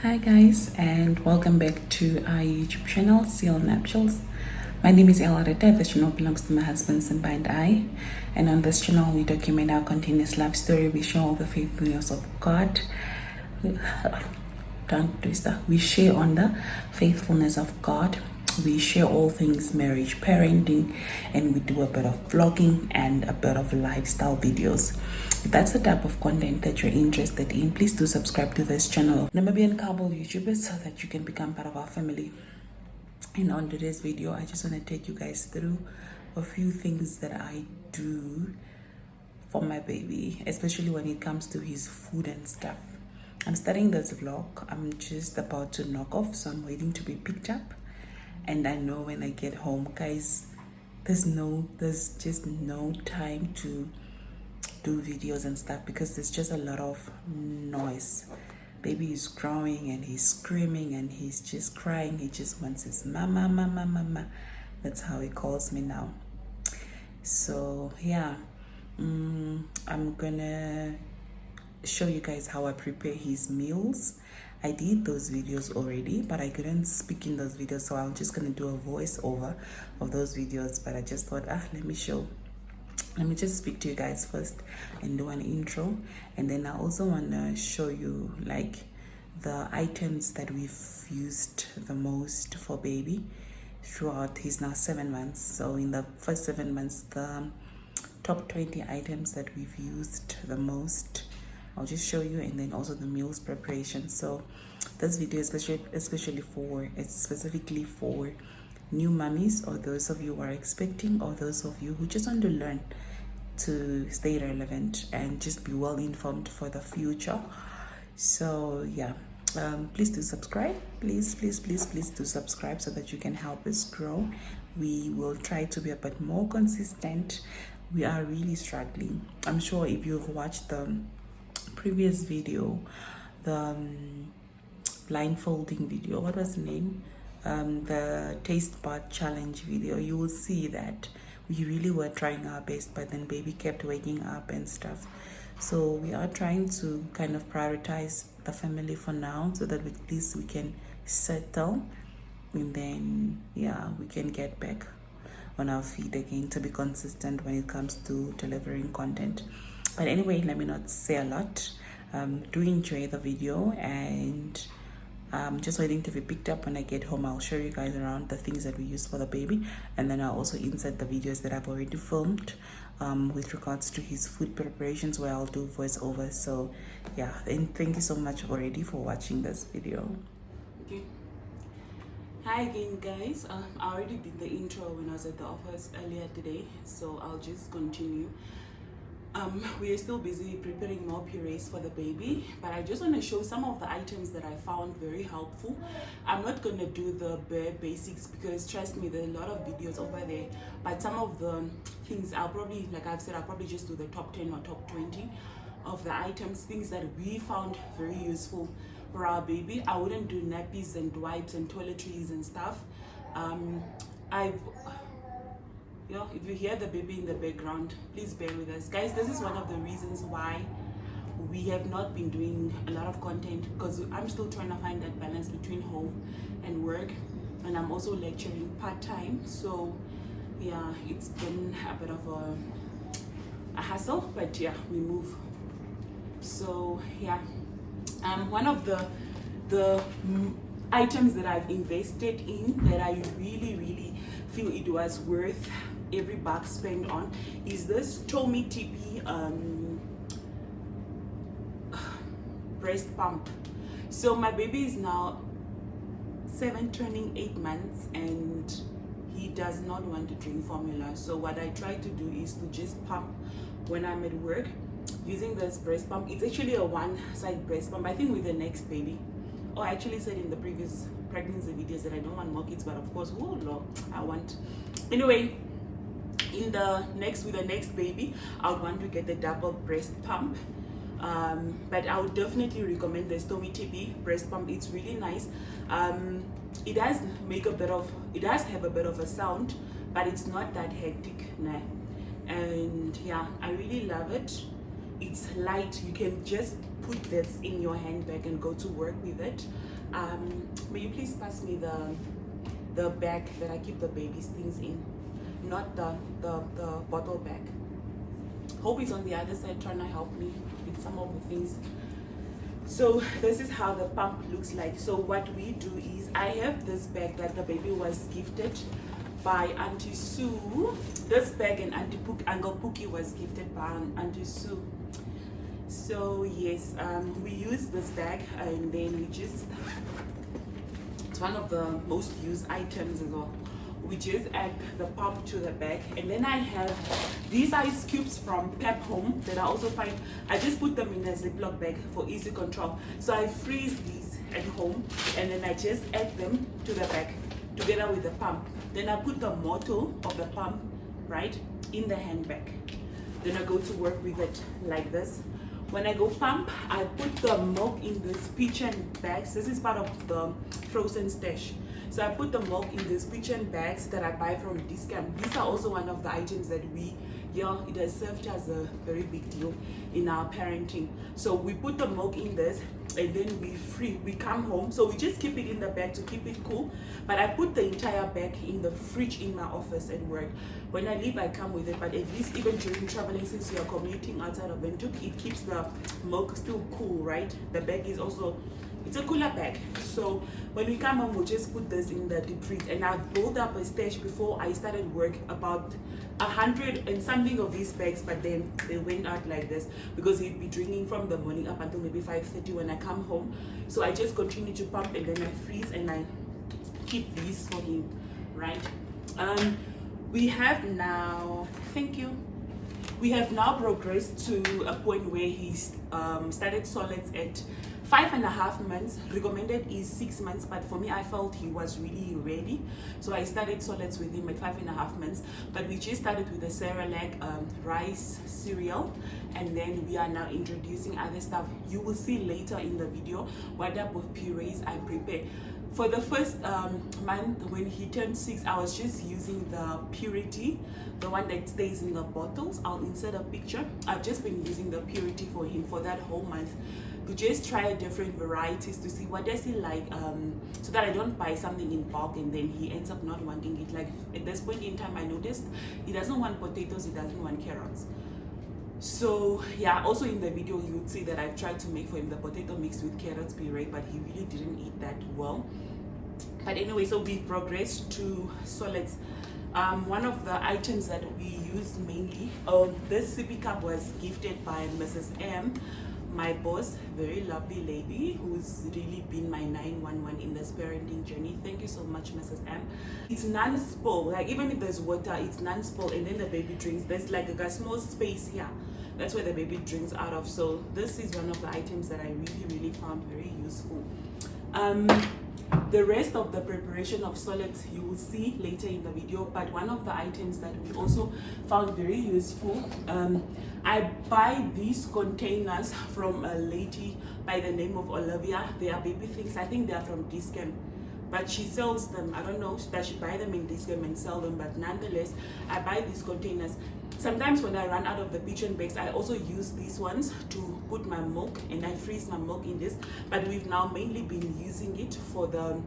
Hi guys, and welcome back to our YouTube channel, Seal Nuptials. My name is Ella. The channel belongs to my husband Simba and I, and on this channel we document our continuous love story. We show all the faithfulness of God. Tongue twister. We share on the faithfulness of God. We share all things marriage, parenting, and we do a bit of vlogging and a bit of lifestyle videos. If that's the type of content that you're interested in, please do subscribe to this channel of Namibian couple YouTubers so that you can become part of our family. And on today's video, I just want to take you guys through a few things that I do for my baby, especially when it comes to his food and stuff. I'm starting this vlog. I'm just about to knock off, so I'm waiting to be picked up. And I know when I get home, guys, there's just no time to do videos and stuff because there's just a lot of noise. Baby is growing and he's screaming and he's just crying. He just wants his mama, mama, mama. That's how he calls me now. So yeah, I'm gonna show you guys how I prepare his meals. I did those videos already, but I couldn't speak in those videos, so I'm just gonna do a voiceover of those videos. But I just thought, let me just speak to you guys first and do an intro, and then I also want to show you like the items that we've used the most for baby throughout. He's now 7 months, so in the first 7 months, the top 20 items that we've used the most, I'll just show you, and then also the meals preparation. So this video is specifically for new mummies, or those of you who are expecting, or those of you who just want to learn to stay relevant and just be well informed for the future. So yeah, please do subscribe. Please do subscribe so that you can help us grow. We will try to be a bit more consistent. We are really struggling. I'm sure if you've watched the previous video, the blindfolding video, what was the name, the taste bud challenge video, you will see that we really were trying our best, but then baby kept waking up and stuff. So we are trying to kind of prioritize the family for now, so that with this we can settle, and then yeah, we can get back on our feet again to be consistent when it comes to delivering content. But anyway, let me not say a lot. Do enjoy the video, and I'm just waiting to be picked up. When I get home, I'll show you guys around the things that we use for the baby, and then I'll also insert the videos that I've already filmed with regards to his food preparations, where I'll do voiceover. So yeah, and thank you so much already for watching this video. Okay. Hi again, guys. I already did the intro when I was at the office earlier today, so I'll just continue. We are still busy preparing more purees for the baby, but I just want to show some of the items that I found very helpful. I'm not going to do the bare basics because trust me, there are a lot of videos over there, but some of the things I'll probably, like I've said, I'll probably just do the top 10 or top 20 of the items, things that we found very useful for our baby. I wouldn't do nappies and wipes and toiletries and stuff. If you hear the baby in the background, please bear with us. Guys, this is one of the reasons why we have not been doing a lot of content, because I'm still trying to find that balance between home and work, and I'm also lecturing part-time. So yeah, it's been a bit of a hassle, but yeah, we move. So yeah, one of the items that I've invested in, that I really feel it was worth every buck spent on, is this Tommy TP breast pump. So my baby is now 7 turning 8 months, and he does not want to drink formula. So what I try to do is to just pump when I'm at work using this breast pump. It's actually a one-side breast pump. I think with the next baby, or I actually said in the previous pregnancy videos that I don't want more kids, but of course, oh Lord, I want. Anyway, with the next baby, I would want to get the double breast pump. But I would definitely recommend the Tommy TP breast pump. It's really nice. It does have a bit of a sound, but it's not that hectic, nah. And yeah, I really love it. it's light. You can just put this in your handbag and go to work with it. May you please pass me the bag that I keep the baby's things in, not the bottle bag. Hope is on the other side trying to help me with some of the things. So this is how the pump looks like. So what we do is, I have this bag that the baby was gifted by Auntie Sue. This bag and Uncle Pookie was gifted by Auntie Sue. So yes, we use this bag, and then it's one of the most used items as well. We just add the pump to the bag, and then I have these ice cubes from Pep Home that I also find. I just put them in a Ziploc bag for easy control. So I freeze these at home, and then I just add them to the bag together with the pump. Then I put the motto of the pump right in the handbag. Then I go to work with it like this. When I go pump, I put the milk in this peach and bags. This is part of the frozen stash. So I put the milk in these peach and bags that I buy from Discount. These are also one of the items that it has served as a very big deal in our parenting. So we put the milk in this, and then we come home. So we just keep it in the bag to keep it cool. But I put the entire bag in the fridge in my office at work. When I leave, I come with it. But at least even during traveling, since we are commuting outside of Windhoek, it keeps the milk still cool, right? The bag is also, it's a cooler bag. So when we come home, we'll just put this in the deep freeze. And I've built up a stash before I started work, about 100 and something of these bags, but then they went out like this because he'd be drinking from the morning up until maybe 5:30 when I come home. So I just continue to pump, and then I freeze and I keep these for him, right? We have now, thank you. We have now progressed to a point where he's started solids at 5.5 months. Recommended is 6 months, but for me, I felt he was really ready, so I started solids with him at 5.5 months. But we just started with the Cerelac rice cereal, and then we are now introducing other stuff. You will see later in the video what type of purees I prepared. For the first month, when he turned 6, I was just using the Purity, the one that stays in the bottles. I'll insert a picture. I've just been using the Purity for him for that whole month, to just try different varieties to see what does he like, so that I don't buy something in bulk and then he ends up not wanting it. Like at this point in time, I noticed he doesn't want potatoes, he doesn't want carrots. So yeah, also in the video you would see that I've tried to make for him the potato mixed with carrots puree, but he really didn't eat that well. But anyway, so we progressed to solids. One of the items that we use mainly, this sippy cup was gifted by Mrs. M, my boss, very lovely lady who's really been my 911 in this parenting journey. Thank you so much, Mrs. M. It's non-spill, like even if there's water, it's non-spill, and then the baby drinks. There's like a small space here. That's where the baby drinks out of. So this is one of the items that I really found very useful. The rest of the preparation of solids you will see later in the video, but one of the items that we also found very useful, I buy these containers from a lady by the name of Olivia. They are baby things. I think they are from Discam, but she sells them. I don't know that she buy them in Discam and sell them, but nonetheless, I buy these containers. Sometimes when I run out of the pigeon bags, I also use these ones to put my milk, and I freeze my milk in this. But we've now mainly been using it for the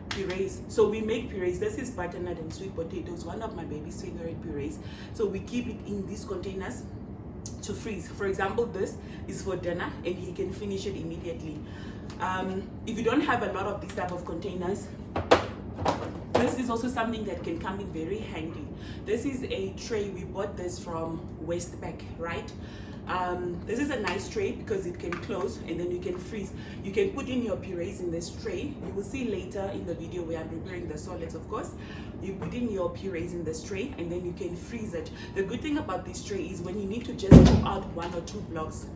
purees. So we make purees. This is butternut and sweet potatoes, one of my baby's favorite purees. So we keep it in these containers to freeze. For example, this is for dinner and he can finish it immediately. If you don't have a lot of these type of containers, this is also something that can come in very handy. This is a tray. We bought this from Westpac, right? This is a nice tray because it can close and then you can freeze. You can put in your purees in this tray. You will see later in the video where I'm preparing the solids, of course. You put in your purees in this tray and then you can freeze it. The good thing about this tray is when you need to just pop out 1 or 2 blocks,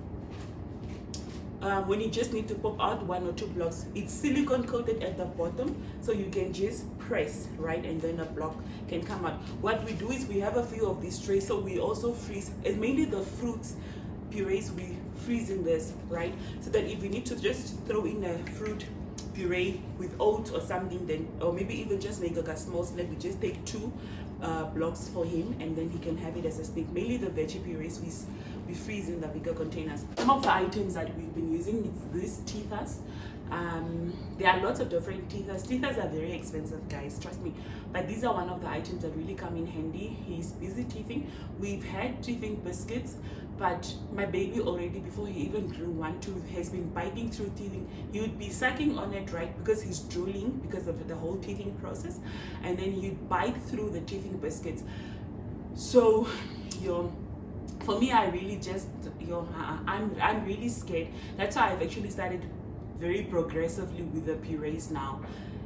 when you just need to pop out 1 or 2 blocks, it's silicone coated at the bottom, so you can just press, right, and then a block can come out. What we do is we have a few of these trays, so we also freeze, and mainly the fruits purees we freeze in this, right, so that if we need to just throw in a fruit puree with oats or something, then, or maybe even just make like a small snack. We just take 2 blocks for him, and then he can have it as a snack. Mainly the veggie purees we freeze in the bigger containers. Some of the items that we've been using is these teethers. There are lots of different teethers. Teethers are very expensive, guys, trust me, but these are one of the items that really come in handy. He's busy teething. We've had teething biscuits, but my baby already, before he even grew 1 tooth, has been biting through teething. He would be sucking on it, right, because he's drooling because of the whole teething process, and then he'd bite through the teething biscuits. So for me, I really just I'm really scared. That's why I've actually started very progressively with the purees now.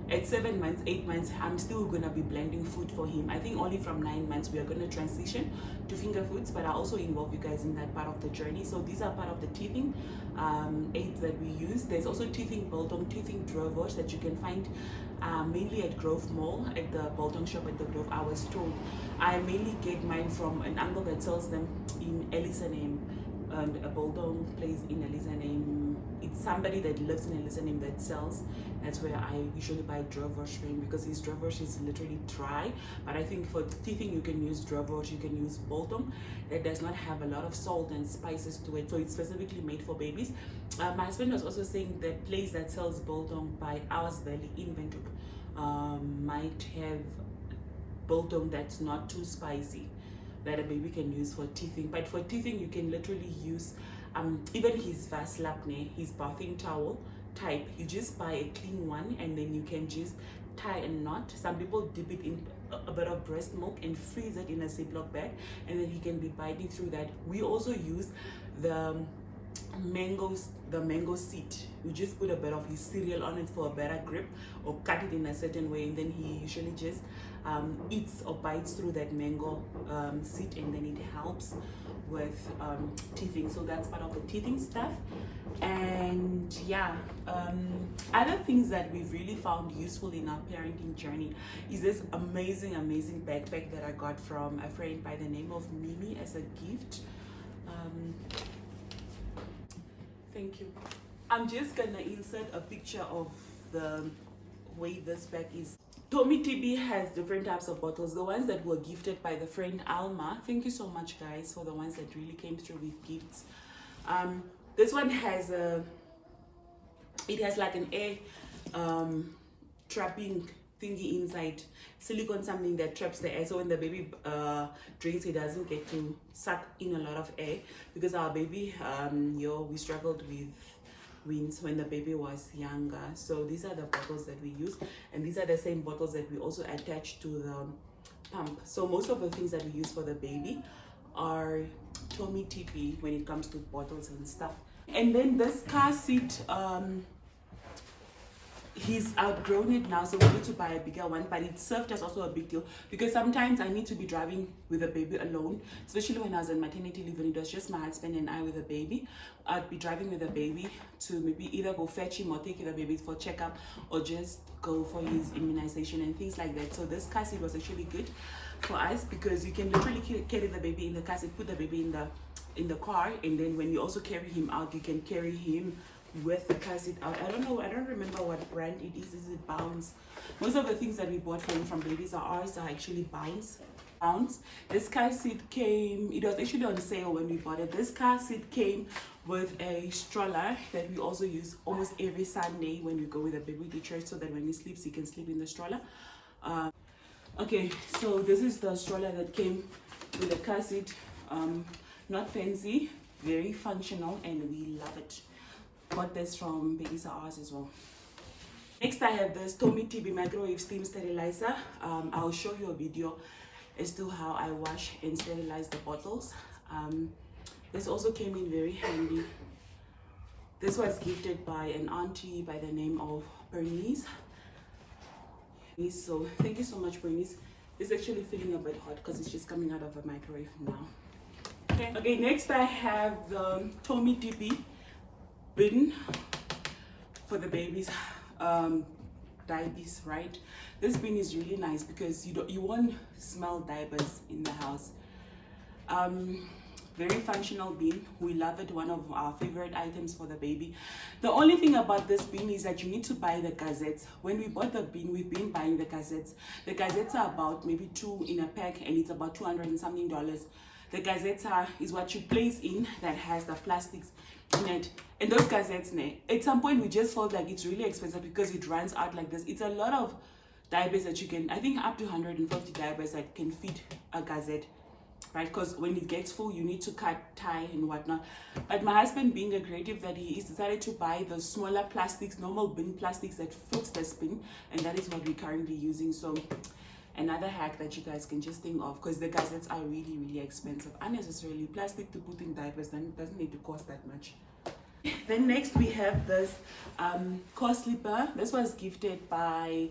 At 7 months, 8 months, I'm still gonna be blending food for him. I think only from 9 months we are gonna transition to finger foods, but I also involve you guys in that part of the journey. So these are part of the teething aids that we use. There's also teething biltong, teething drovers that you can find mainly at Grove Mall, at the biltong shop at the Grove. I was told I mainly get mine from an uncle that sells them in Elisaname, and a biltong place in Elisaname. It's somebody that lives in Elisaname that sells. That's where I usually buy drovers from, because his drovers is literally dry. But I think for teething you can use drovers, you can use biltong that does not have a lot of salt and spices to it, so it's specifically made for babies. My husband was also saying that place that sells biltong by Ours Valley in Windhoek might have biltong that's not too spicy, that a baby can use for teething. But for teething you can literally use even his vaslapne, his bathing towel type. You just buy a clean one, and then you can just tie a knot. Some people dip it in a bit of breast milk and freeze it in a Ziploc bag, and then he can be biting through that. We also use the mango seed. We just put a bit of his cereal on it for a better grip, or cut it in a certain way, and then he usually just eats or bites through that mango seed, and then it helps with teething. So that's part of the teething stuff. And yeah, other things that we've really found useful in our parenting journey is this amazing backpack that I got from a friend by the name of Mimi as a gift. Thank you. I'm just gonna insert a picture of the way this bag is. Tommy TB has different types of bottles. The ones that were gifted by the friend Alma, thank you so much guys for the ones that really came through with gifts. This one has it has like an air trapping thingy inside, silicone, something that traps the air, so when the baby drinks, he doesn't get to suck in a lot of air, because our baby we struggled with winds when the baby was younger. So these are the bottles that we use, and these are the same bottles that we also attach to the pump. So most of the things that we use for the baby are Tommy TP when it comes to bottles and stuff. And then this car seat, he's outgrown it now, so we need to buy a bigger one, but it served as also a big deal, because sometimes I need to be driving with a baby alone, especially when I was on maternity leave and it was just my husband and I with a baby. I'd be driving with a baby to maybe either go fetch him or take the baby for checkup, or just go for his immunization and things like that. So this car seat was actually good for us, because you can literally carry the baby in the car seat, put the baby in the car, and then when you also carry him out, you can carry him with the car seat out. I don't remember what brand it is. Is it Bounce? Most of the things that we bought from babies are actually Bounce. This car seat came, it was actually on sale when we bought it. This car seat came with a stroller that we also use almost every Sunday when we go with the baby to church, so that when he sleeps, he can sleep in the stroller. Okay, so this is the stroller that came with the car seat. Not fancy, very functional, and we love it. Got this from Babies Are Ours as well. Next I have this Tommy TB microwave steam sterilizer. I'll show you a video as to how I wash and sterilize the bottles. This also came in very handy. This was gifted by an auntie by the name of Bernice. So thank you so much, Bernice. It's actually feeling a bit hot because it's just coming out of a microwave now. Okay, next I have the Tommy TB bin for the babies diapers, right? This bin is really nice because you won't smell diapers in the house. Very functional bean. We love it. One of our favorite items for the baby. The only thing about this bean is that you need to buy the gazettes. When we bought the bean, we've been buying the gazettes. The gazettes are about maybe 2 in a pack, and it's about $200 and something. The gazzetta is what you place in that has the plastics in it. And those gazettes, at some point we just felt like it's really expensive because it runs out like this. It's a lot of diapers that you can, I think up to 150 diapers that can fit a gazette, right? Because when it gets full, you need to cut, tie, and whatnot. But my husband, being a creative that he is, decided to buy the smaller plastics, normal bin plastics that fits the bin, and that is what we're currently using. So another hack that you guys can just think of, because the gazettes are really, really expensive. Unnecessarily, plastic to put in diapers doesn't need to cost that much. Then next we have this co-sleeper. This was gifted by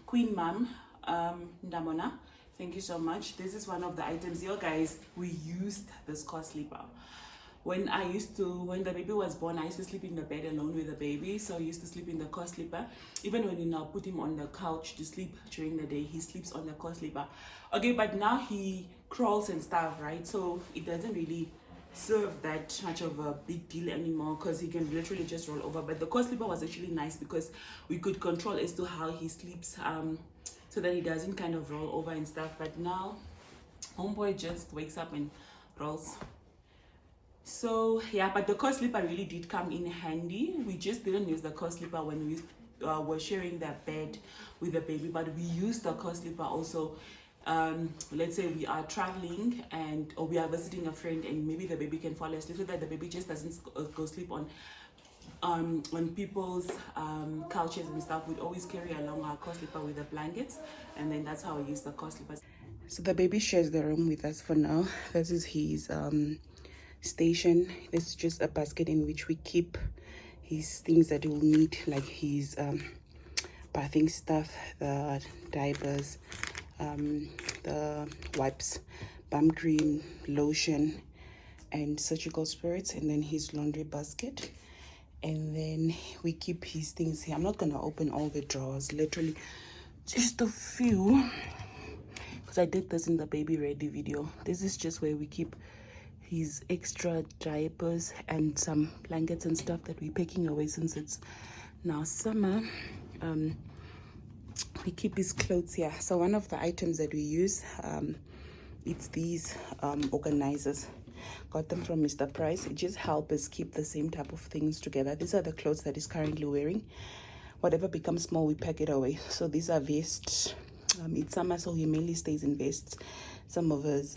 Queen Mom Ndamona. Thank you so much. This is one of the items here, guys. We used this co-sleeper. When the baby was born, I used to sleep in the bed alone with the baby. So I used to sleep in the co-sleeper. Even when you now put him on the couch to sleep during the day, he sleeps on the co-sleeper. Okay, but now he crawls and stuff, right? So it doesn't really serve that much of a big deal anymore because he can literally just roll over. But the co-sleeper was actually nice because we could control as to how he sleeps, so that he doesn't kind of roll over and stuff. But now homeboy just wakes up and rolls. So yeah, but the co-sleeper really did come in handy. We just didn't use the co-sleeper when we were sharing that bed with the baby, but we used the co-sleeper also. Let's say we are traveling or we are visiting a friend, and maybe the baby can fall asleep, so that the baby just doesn't go sleep on people's couches and stuff. We'd always carry along our co-sleeper with the blankets, and then that's how we use the co-sleeper. So the baby shares the room with us for now. This is his station. This is just a basket in which we keep his things that he will need, like his bathing stuff, the diapers, the wipes, bum cream, lotion, and surgical spirits, and then his laundry basket. And then we keep his things here. I'm not gonna open all the drawers, literally just a few, because I did this in the baby ready video. This is just where we keep his extra diapers and some blankets and stuff that we're packing away since it's now summer. We keep his clothes here. So one of the items that we use, it's these organizers. Got them from Mr. Price. It just helps us keep the same type of things together. These are the clothes that he's currently wearing. Whatever becomes small, we pack it away. So these are vests. It's summer, so he mainly stays in vests. Some of his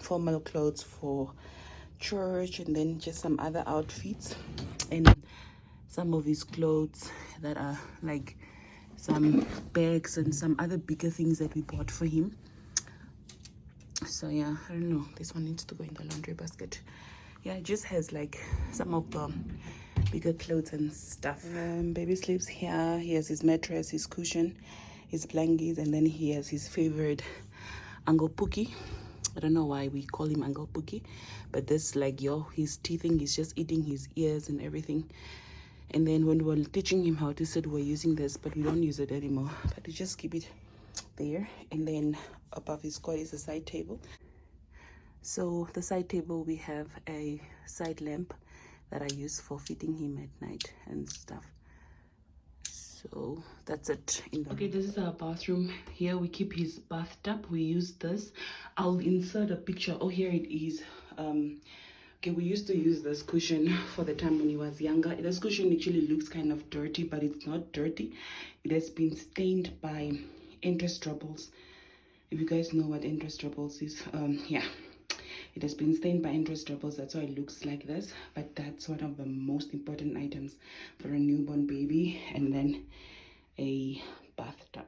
formal clothes for church, and then just some other outfits, and some of his clothes that are like some bags and some other bigger things that we bought for him. So yeah, I don't know, this one needs to go in the laundry basket. Yeah, it just has like some of the bigger clothes and stuff. Baby sleeps here. He has his mattress, his cushion, his blankets, and then he has his favorite Uncle Pookie. I don't know why we call him Uncle Pookie, but this like his teething, he's just eating his ears and everything. And then when we were teaching him how to sit, we're using this, but we don't use it anymore. But we just keep it there. And then above his cot is a side table. So the side table, we have a side lamp that I use for feeding him at night and stuff. So that's it. Okay, this is our bathroom. Here we keep his bathtub. We use this. I'll insert a picture. Oh, here it is. Okay, we used to use this cushion for the time when he was younger. This cushion actually looks kind of dirty, but it's not dirty. It has been stained by interest troubles. If you guys know what interest troubles is, yeah, it has been stained by interest troubles. That's why it looks like this. But that's one of the most important items for a newborn baby. And then a bathtub.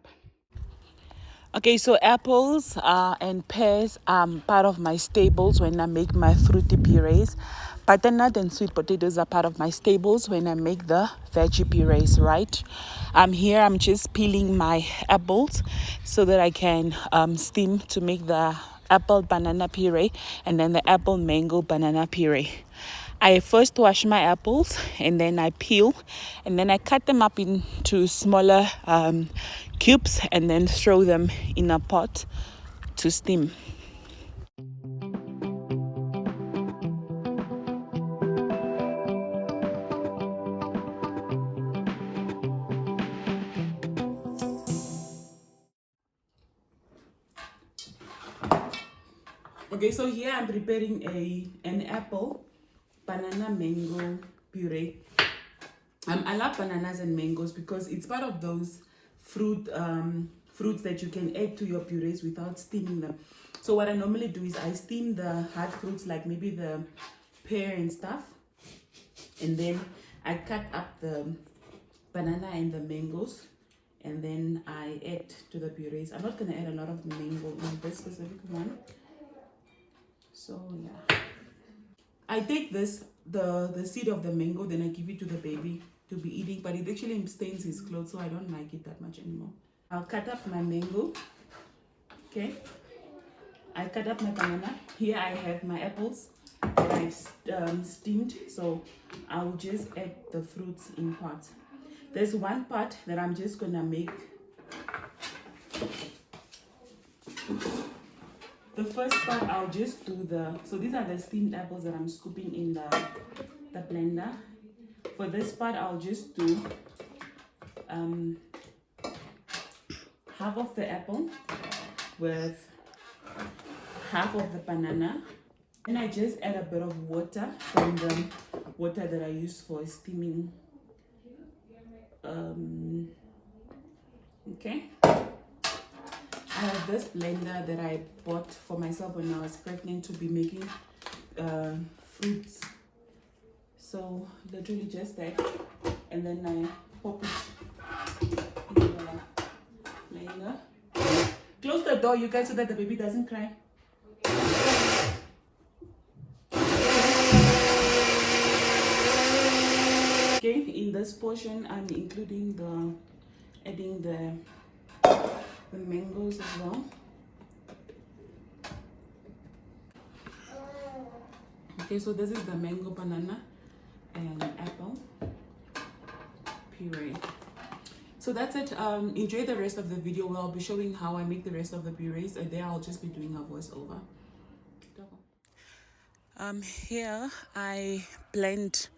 Okay, so apples and pears are part of my staples when I make my fruity purees. Butternut and sweet potatoes are part of my staples when I make the veggie purees, right? Here I'm just peeling my apples so that I can steam to make the apple banana puree and then the apple mango banana puree. I first wash my apples and then I peel and then I cut them up into smaller cubes and then throw them in a pot to steam. Okay, so here I'm preparing an apple, banana, mango puree. I love bananas and mangoes because it's part of those fruits that you can add to your purees without steaming them. So what I normally do is I steam the hard fruits, like maybe the pear and stuff, and then I cut up the banana and the mangoes, and then I add to the purees. I'm not going to add a lot of mango in this specific one. So yeah, I take the seed of the mango, then I give it to the baby to be eating, but it actually stains his clothes, so I don't like it that much anymore. I'll cut up my mango. Okay, I cut up my banana. Here I have my apples that I've steamed, so I'll just add the fruits in parts. There's one part that I'm just gonna make. The first part I'll just do so these are the steamed apples that I'm scooping in the blender. For this part I'll just do half of the apple with half of the banana. And I just add a bit of water from the water that I use for steaming. Okay. I have this blender that I bought for myself when I was pregnant to be making fruits. So literally just that, and then I pop it in the blender. Close the door, you guys, so that the baby doesn't cry. Okay, in this portion I'm including adding the mangoes as well. Okay, so this is the mango, banana and apple puree. So that's it. Enjoy the rest of the video where I'll be showing how I make the rest of the purees, and there I'll just be doing a voiceover. Here I blend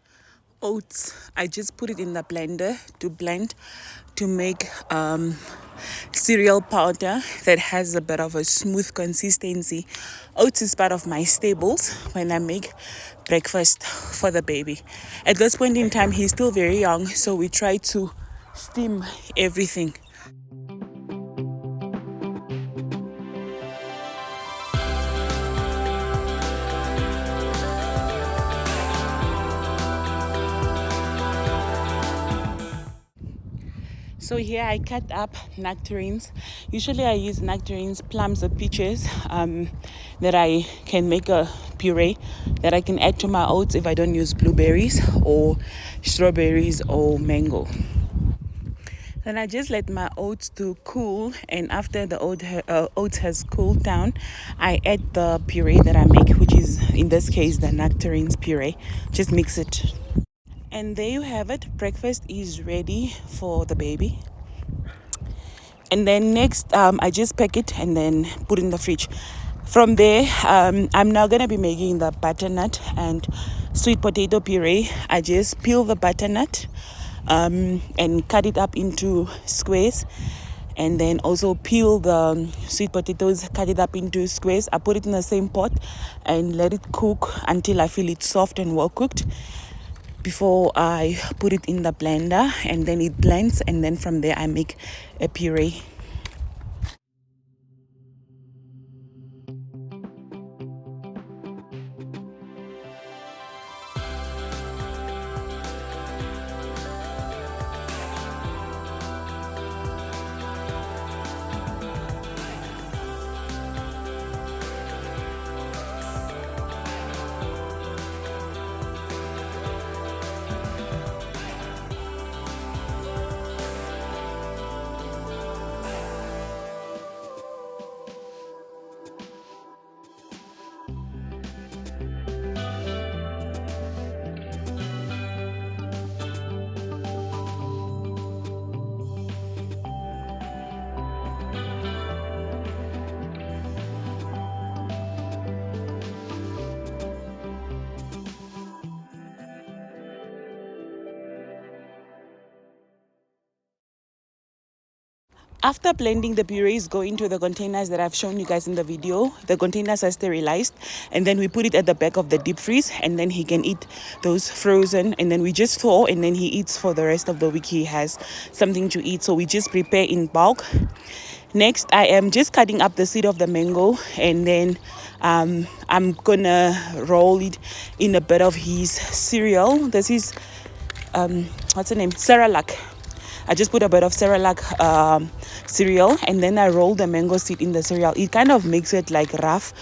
oats. I just put it in the blender to blend to make cereal powder that has a bit of a smooth consistency. Oats is part of my staples when I make breakfast for the baby. At this point in time, he's still very young, so we try to steam everything. So here I cut up nectarines. Usually I use nectarines, plums or peaches that I can make a puree that I can add to my oats if I don't use blueberries or strawberries or mango. Then I just let my oats to cool, and after the oats has cooled down, I add the puree that I make, which is in this case the nectarines puree. Just mix it. And there you have it. Breakfast is ready for the baby. And then next, I just pack it and then put in the fridge. From there, I'm now going to be making the butternut and sweet potato puree. I just peel the butternut and cut it up into squares. And then also peel the sweet potatoes, cut it up into squares. I put it in the same pot and let it cook until I feel it soft and well cooked, before I put it in the blender, and then it blends, and then from there I make a puree. After blending, the purees go into the containers that I've shown you guys in the video. The containers are sterilized, and then we put it at the back of the deep freeze, and then he can eat those frozen, and then we just thaw, and then he eats for the rest of the week. He has something to eat, so we just prepare in bulk. Next, I am just cutting up the seed of the mango, and then I'm gonna roll it in a bit of his cereal. This is what's the name, Cerelac. I just put a bit of Cerelac cereal, and then I roll the mango seed in the cereal. It kind of makes it like rough.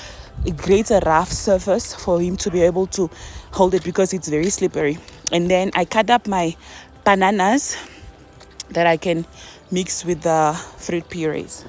It creates a rough surface for him to be able to hold it because it's very slippery. And then I cut up my bananas that I can mix with the fruit purees.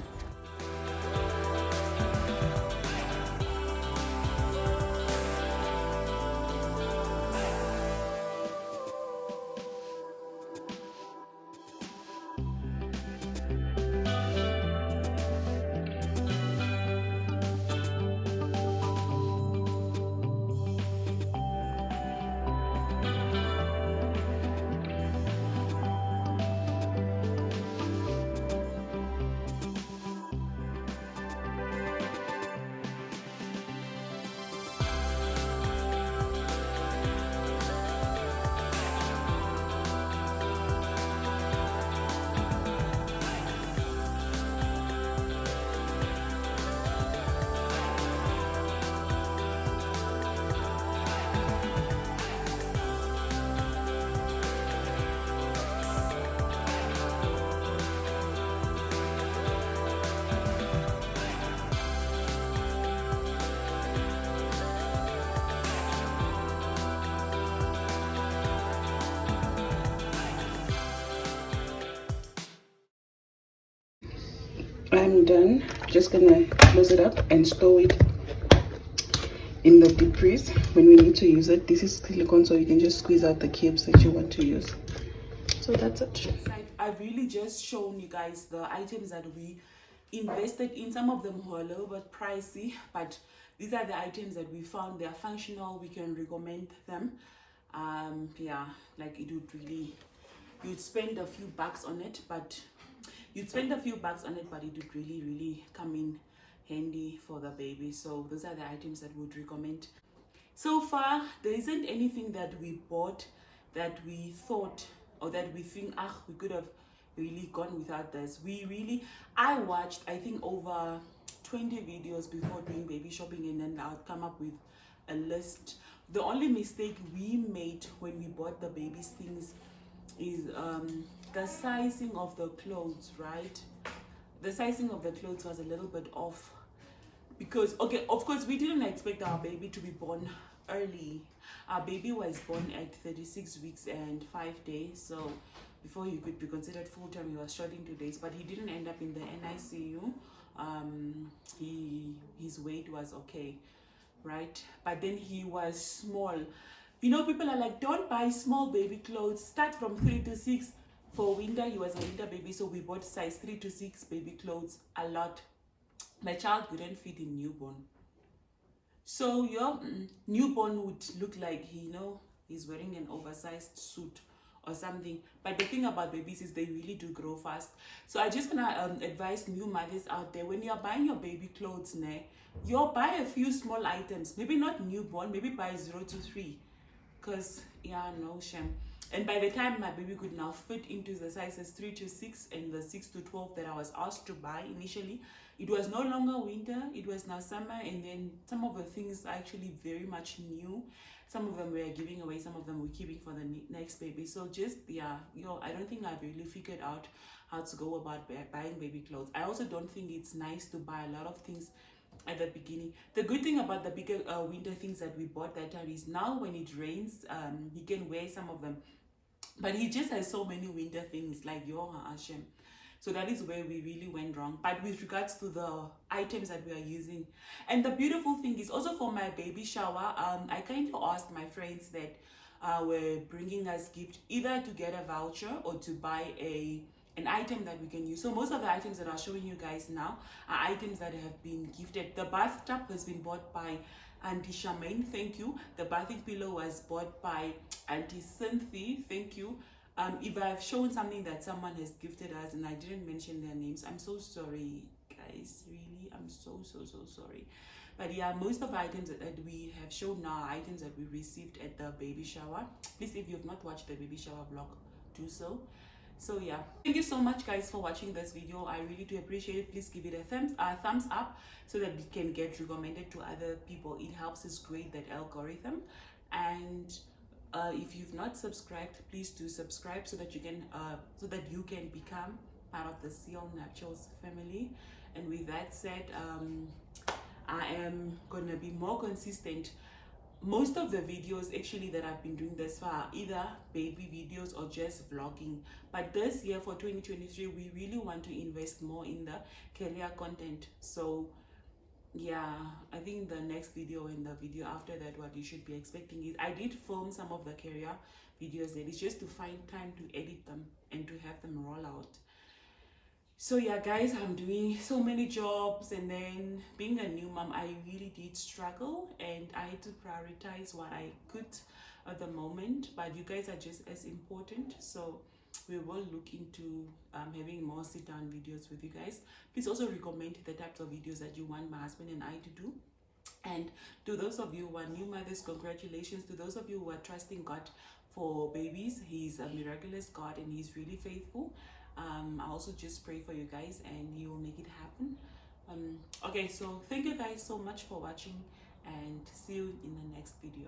I'm done. Just gonna close it up and store it in the deep freeze when we need to use it. This is silicone, so you can just squeeze out the cubes that you want to use. So that's it. I've really just shown you guys the items that we invested in. Some of them were a little bit pricey, but these are the items that we found. They are functional. We can recommend them. Yeah, like it would really, you'd spend a few bucks on it, but it would really come in handy for the baby. So those are the items that we would recommend. So far, there isn't anything that we bought that we thought or that we think, we could have really gone without this. I watched, I think, over 20 videos before doing baby shopping, and then I'll come up with a list. The only mistake we made when we bought the baby's things is the sizing of the clothes, right? The sizing of the clothes was a little bit off because, okay, of course, we didn't expect our baby to be born early. Our baby was born at 36 weeks and 5 days, so before he could be considered full-time, he was short in 2 days, but he didn't end up in the NICU. His weight was okay, right? But then he was small. You know, people are like, don't buy small baby clothes, start from 3 to 6. For winter, he was a winter baby, so we bought size 3 to 6 baby clothes, a lot. My child couldn't fit in newborn. So your newborn would look like, he's wearing an oversized suit or something. But the thing about babies is they really do grow fast. So I just gonna advise new mothers out there, when you're buying your baby clothes, you'll buy a few small items. Maybe not newborn, maybe buy 0 to 3. Because, no shame. And by the time my baby could now fit into the sizes 3 to 6 and the 6 to 12 that I was asked to buy initially, it was no longer winter, it was now summer, and then some of the things are actually very much new. Some of them we are giving away, some of them we're keeping for the next baby. So just, I don't think I've really figured out how to go about buying baby clothes. I also don't think it's nice to buy a lot of things at the beginning. The good thing about the bigger winter things that we bought that time is now when it rains, he can wear some of them. But he just has so many winter things like Hashem. So that is where we really went wrong. But with regards to the items that we are using, and the beautiful thing is also for my baby shower, I kind of asked my friends that were bringing us gift either to get a voucher or to buy an item that we can use. So most of the items that I'm showing you guys now are items that have been gifted. The bathtub has been bought by Auntie Charmaine, thank you. The bathing pillow was bought by Auntie Cynthia, thank you. If I've shown something that someone has gifted us and I didn't mention their names, I'm so sorry, guys. Really, I'm so sorry. But yeah, most of the items that we have shown now are items that we received at the baby shower. Please, if you've not watched the baby shower vlog, do so. So yeah, thank you so much, guys, for watching this video. I really do appreciate it. Please give it a thumbs up so that it can get recommended to other people. It helps us create that algorithm. And if you've not subscribed, please do subscribe so that you can become part of the Seal Naturals family. And with that said, I am gonna be more consistent. Most of the videos actually that I've been doing thus far are either baby videos or just vlogging. But this year for 2023, we really want to invest more in the career content. So yeah, I think the next video and the video after that, what you should be expecting is, I did film some of the career videos. That is just to find time to edit them and to have them roll out. So yeah, guys, I'm doing so many jobs, and then being a new mom, I really did struggle, and I had to prioritize what I could at the moment. But you guys are just as important, so we will look into having more sit-down videos with you guys. Please also recommend the types of videos that you want my husband and I to do. And to those of you who are new mothers, congratulations. To those of you who are trusting God for babies, He's a miraculous God and He's really faithful. I also just pray for you guys and He will make it happen. Okay, so thank you guys so much for watching, and see you in the next video.